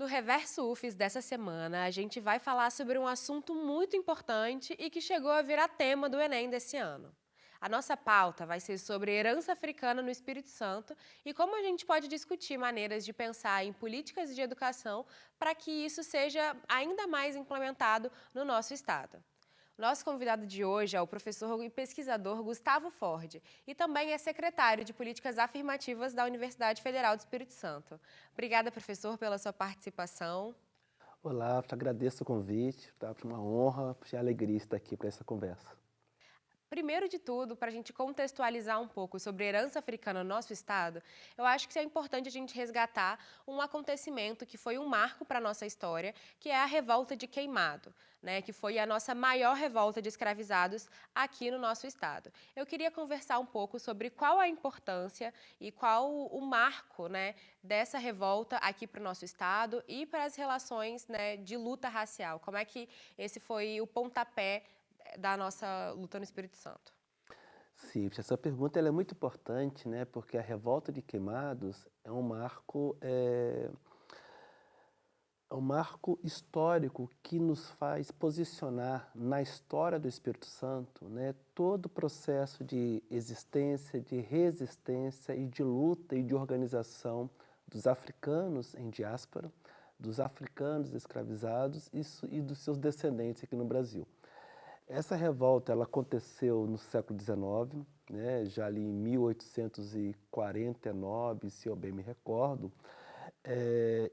No Reverso UFES dessa semana, a gente vai falar sobre um assunto muito importante e que chegou a virar tema do Enem desse ano. A nossa pauta vai ser sobre herança africana no Espírito Santo e como a gente pode discutir maneiras de pensar em políticas de educação para que isso seja ainda mais implementado no nosso estado. Nosso convidado de hoje é o professor e pesquisador Gustavo Ford e também é secretário de Políticas Afirmativas da Universidade Federal do Espírito Santo. Obrigada, professor, pela sua participação. Olá, te agradeço o convite, tá? Foi uma honra e alegria estar aqui para essa conversa. Primeiro de tudo, para a gente contextualizar um pouco sobre a herança africana no nosso estado, eu acho que é importante a gente resgatar um acontecimento que foi um marco para a nossa história, que é a Revolta de Queimado, né, que foi a nossa maior revolta de escravizados aqui no nosso estado. Eu queria conversar um pouco sobre qual a importância e qual o marco, né, dessa revolta aqui para o nosso estado e para as relações, né, de luta racial. Como é que esse foi o pontapé da nossa luta no Espírito Santo? Sim, essa pergunta ela é muito importante, né? Porque a Revolta de Queimados é um marco histórico que nos faz posicionar na história do Espírito Santo, né? Todo o processo de existência, de resistência e de luta e de organização dos africanos em diáspora, dos africanos escravizados e dos seus descendentes aqui no Brasil. Essa revolta ela aconteceu no século XIX, né, já ali em 1849, se eu bem me recordo,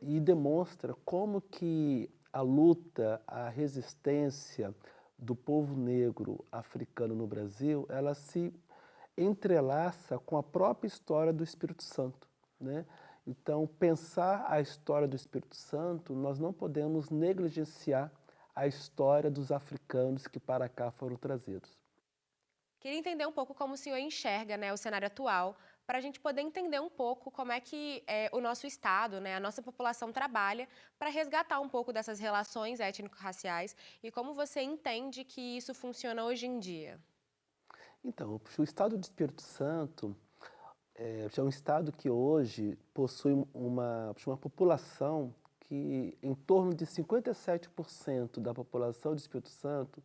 e demonstra como que a luta, a resistência do povo negro africano no Brasil, ela se entrelaça com a própria história do Espírito Santo, né? Então, pensar a história do Espírito Santo, nós não podemos negligenciar a história dos africanos que para cá foram trazidos. Queria entender um pouco como o senhor enxerga, né, o cenário atual, para a gente poder entender um pouco como é que o nosso Estado, né, a nossa população trabalha para resgatar um pouco dessas relações étnico-raciais e como você entende que isso funciona hoje em dia. Então, o estado do Espírito Santo é um estado que hoje possui uma população que em torno de 57% da população do Espírito Santo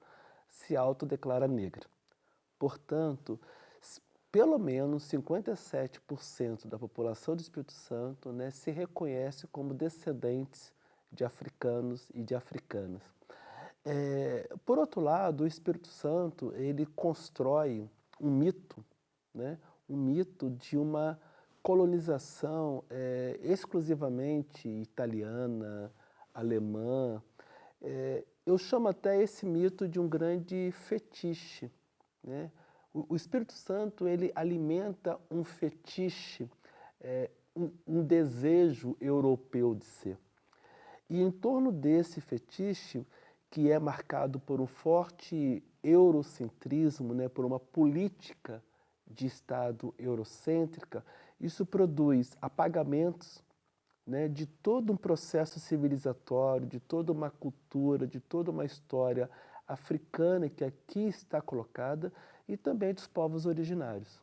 se autodeclara negra. Portanto, pelo menos 57% da população do Espírito Santo, né, se reconhece como descendentes de africanos e de africanas. Por outro lado, o Espírito Santo ele constrói um mito, né, um mito de uma colonização exclusivamente italiana, alemã. Eu chamo até esse mito de um grande fetiche, né? O Espírito Santo ele alimenta um fetiche, um desejo europeu de ser. E em torno desse fetiche, que é marcado por um forte eurocentrismo, né, por uma política de Estado eurocêntrica, isso produz apagamentos, né, de todo um processo civilizatório, de toda uma cultura, de toda uma história africana que aqui está colocada e também dos povos originários.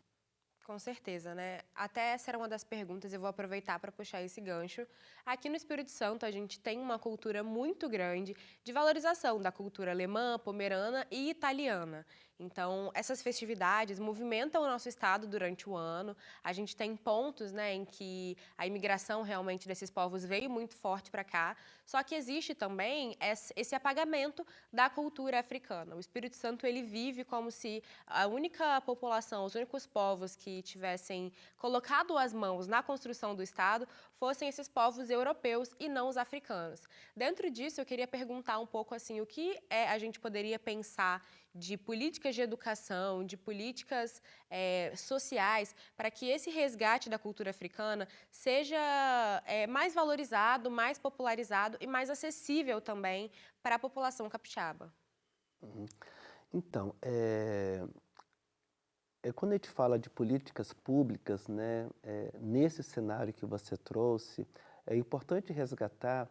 Com certeza, né? Até essa era uma das perguntas, eu vou aproveitar para puxar esse gancho. Aqui no Espírito Santo, a gente tem uma cultura muito grande de valorização da cultura alemã, pomerana e italiana. Então, essas festividades movimentam o nosso estado durante o ano. A gente tem pontos, né, em que a imigração realmente desses povos veio muito forte para cá. Só que existe também esse apagamento da cultura africana. O Espírito Santo ele vive como se a única população, os únicos povos que tivessem colocado as mãos na construção do Estado fossem esses povos europeus e não os africanos. Dentro disso, eu queria perguntar um pouco assim, o que a gente poderia pensar de políticas de educação, de políticas sociais, para que esse resgate da cultura africana seja mais valorizado, mais popularizado e mais acessível também para a população capixaba. Uhum. Então, quando a gente fala de políticas públicas, né, nesse cenário que você trouxe, é importante resgatar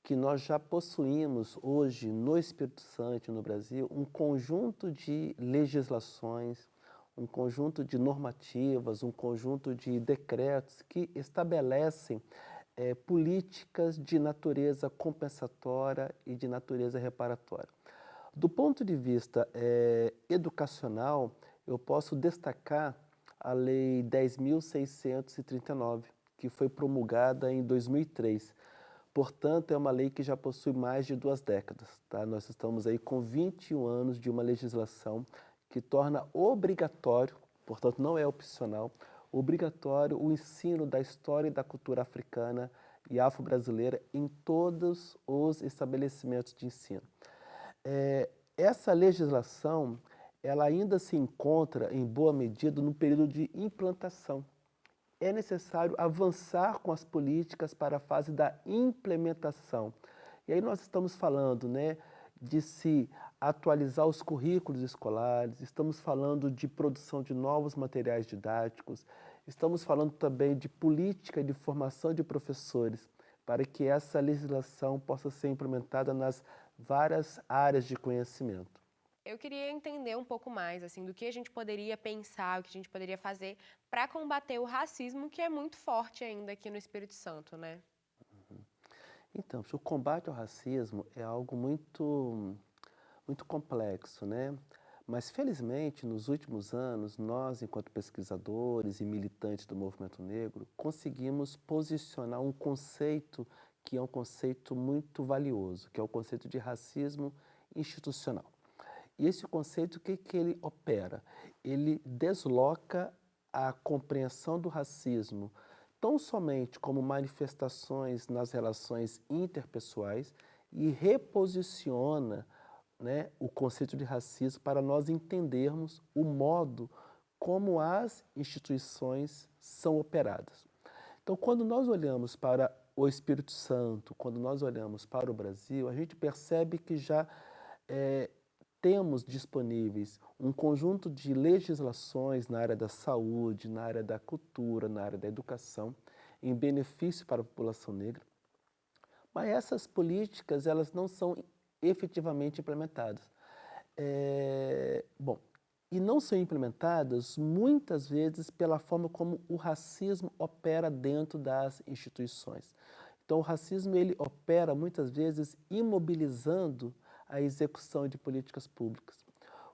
que nós já possuímos hoje no Espírito Santo e no Brasil um conjunto de legislações, um conjunto de normativas, um conjunto de decretos que estabelecem políticas de natureza compensatória e de natureza reparatória. Do ponto de vista educacional, eu posso destacar a Lei 10.639, que foi promulgada em 2003. Portanto, é uma lei que já possui mais de 2 décadas. Tá? Nós estamos aí com 21 anos de uma legislação que torna obrigatório, portanto não é opcional, obrigatório o ensino da história e da cultura africana e afro-brasileira em todos os estabelecimentos de ensino. Essa legislação, ela ainda se encontra, em boa medida, no período de implantação. É necessário avançar com as políticas para a fase da implementação. E aí nós estamos falando, né, de se atualizar os currículos escolares, estamos falando de produção de novos materiais didáticos, estamos falando também de política de formação de professores, para que essa legislação possa ser implementada nas várias áreas de conhecimento. Eu queria entender um pouco mais, assim, do que a gente poderia pensar, o que a gente poderia fazer para combater o racismo, que é muito forte ainda aqui no Espírito Santo, né? Então, o combate ao racismo é algo muito complexo, né? Mas, felizmente, nos últimos anos, nós, enquanto pesquisadores e militantes do movimento negro, conseguimos posicionar um conceito que é um conceito muito valioso, que é o conceito de racismo institucional. E esse conceito, o que ele opera? Ele desloca a compreensão do racismo tão somente como manifestações nas relações interpessoais e reposiciona, né, o conceito de racismo para nós entendermos o modo como as instituições são operadas. Então, quando nós olhamos para o Espírito Santo, quando nós olhamos para o Brasil, a gente percebe que já temos disponíveis um conjunto de legislações na área da saúde, na área da cultura, na área da educação, em benefício para a população negra, mas essas políticas elas não são efetivamente implementadas. E não são implementadas muitas vezes pela forma como o racismo opera dentro das instituições. Então, o racismo ele opera muitas vezes imobilizando a execução de políticas públicas.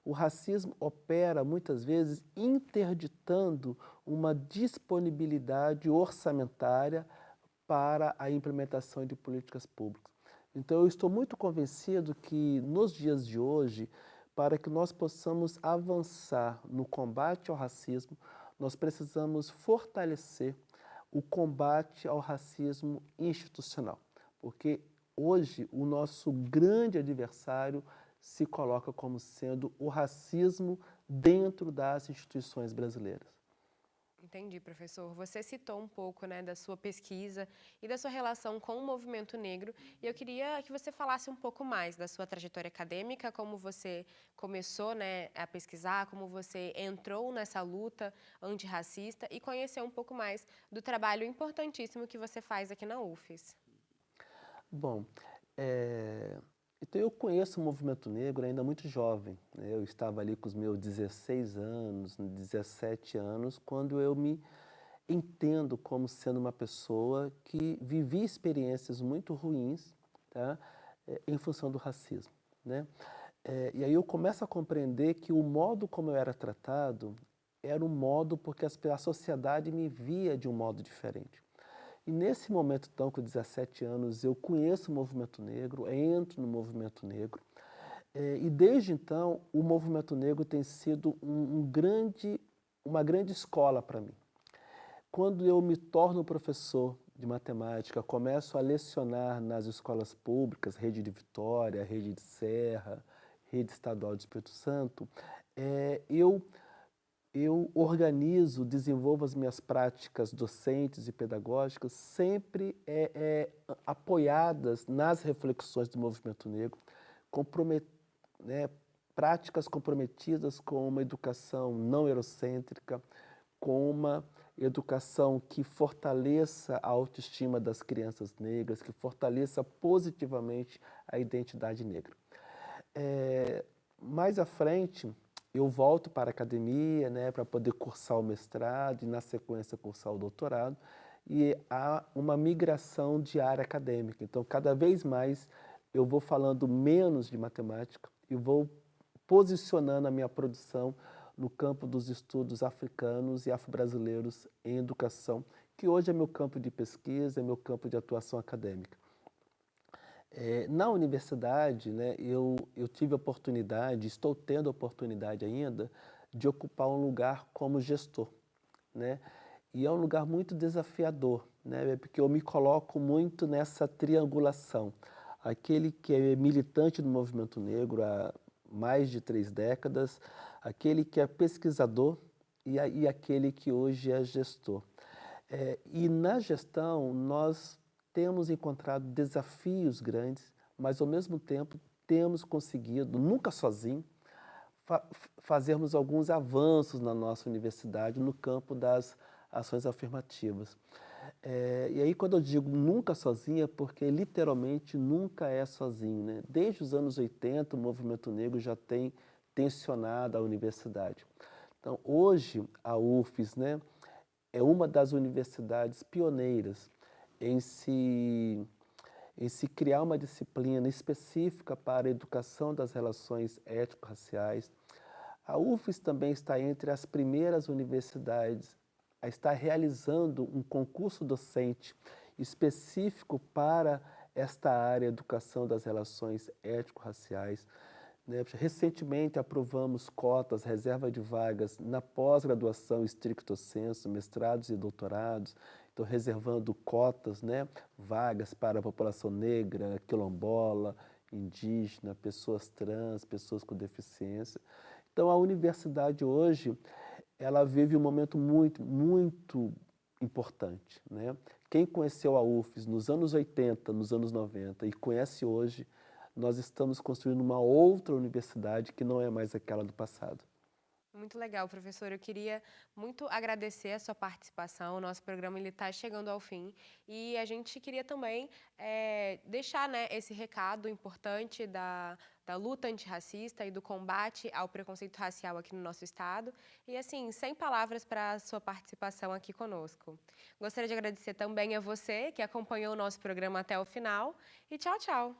O racismo opera muitas vezes interditando uma disponibilidade orçamentária para a implementação de políticas públicas. Então, eu estou muito convencido que nos dias de hoje, para que nós possamos avançar no combate ao racismo, nós precisamos fortalecer o combate ao racismo institucional, porque hoje o nosso grande adversário se coloca como sendo o racismo dentro das instituições brasileiras. Entendi, professor. Você citou um pouco, né, da sua pesquisa e da sua relação com o movimento negro, e eu queria que você falasse um pouco mais da sua trajetória acadêmica, como você começou, né, a pesquisar, como você entrou nessa luta antirracista e conhecer um pouco mais do trabalho importantíssimo que você faz aqui na UFES. Bom, então eu conheço o movimento negro ainda muito jovem, né? Eu estava ali com os meus 16 anos, 17 anos, quando eu me entendo como sendo uma pessoa que vivia experiências muito ruins, tá? Em função do racismo, né? E aí eu começo a compreender que o modo como eu era tratado era um modo porque a sociedade me via de um modo diferente. E nesse momento, então, com 17 anos, eu conheço o movimento negro, entro no movimento negro, e desde então o movimento negro tem sido uma grande escola para mim. Quando eu me torno professor de matemática, começo a lecionar nas escolas públicas, Rede de Vitória, Rede de Serra, Rede Estadual do Espírito Santo, eu organizo, desenvolvo as minhas práticas docentes e pedagógicas sempre apoiadas nas reflexões do movimento negro, né, práticas comprometidas com uma educação não eurocêntrica, com uma educação que fortaleça a autoestima das crianças negras, que fortaleça positivamente a identidade negra. Mais à frente, eu volto para a academia, né, para poder cursar o mestrado e, na sequência, cursar o doutorado. e há uma migração de área acadêmica. Então, cada vez mais eu vou falando menos de matemática e vou posicionando a minha produção no campo dos estudos africanos e afro-brasileiros em educação, que hoje é meu campo de pesquisa, é meu campo de atuação acadêmica. Na universidade, né, eu tive a oportunidade, estou tendo a oportunidade ainda, de ocupar um lugar como gestor, né? E é um lugar muito desafiador, né? Porque eu me coloco muito nessa triangulação. Aquele que é militante do movimento negro há mais de 3 décadas, aquele que é pesquisador e aquele que hoje é gestor. E na gestão, nós temos encontrado desafios grandes, mas ao mesmo tempo temos conseguido, nunca sozinho, fazermos alguns avanços na nossa universidade no campo das ações afirmativas. E aí quando eu digo nunca sozinho, é porque literalmente nunca é sozinho, né? Desde os anos 80, o movimento negro já tem tensionado a universidade. Então, hoje, a UFES, né, é uma das universidades pioneiras em se criar uma disciplina específica para a educação das relações étnico-raciais. A UFES também está entre as primeiras universidades a estar realizando um concurso docente específico para esta área, educação das relações étnico-raciais, né? Recentemente aprovamos cotas, reserva de vagas na pós-graduação stricto sensu, mestrados e doutorados, então reservando cotas, né, vagas para a população negra, quilombola, indígena, pessoas trans, pessoas com deficiência. Então a universidade hoje, ela vive um momento muito importante, né? Quem conheceu a UFES nos anos 80, nos anos 90 e conhece hoje, nós estamos construindo uma outra universidade que não é mais aquela do passado. Muito legal, professor. Eu queria muito agradecer a sua participação. O nosso programa está chegando ao fim e a gente queria também deixar, né, esse recado importante da luta antirracista e do combate ao preconceito racial aqui no nosso estado. E, assim, sem palavras para a sua participação aqui conosco. Gostaria de agradecer também a você que acompanhou o nosso programa até o final. E tchau, tchau!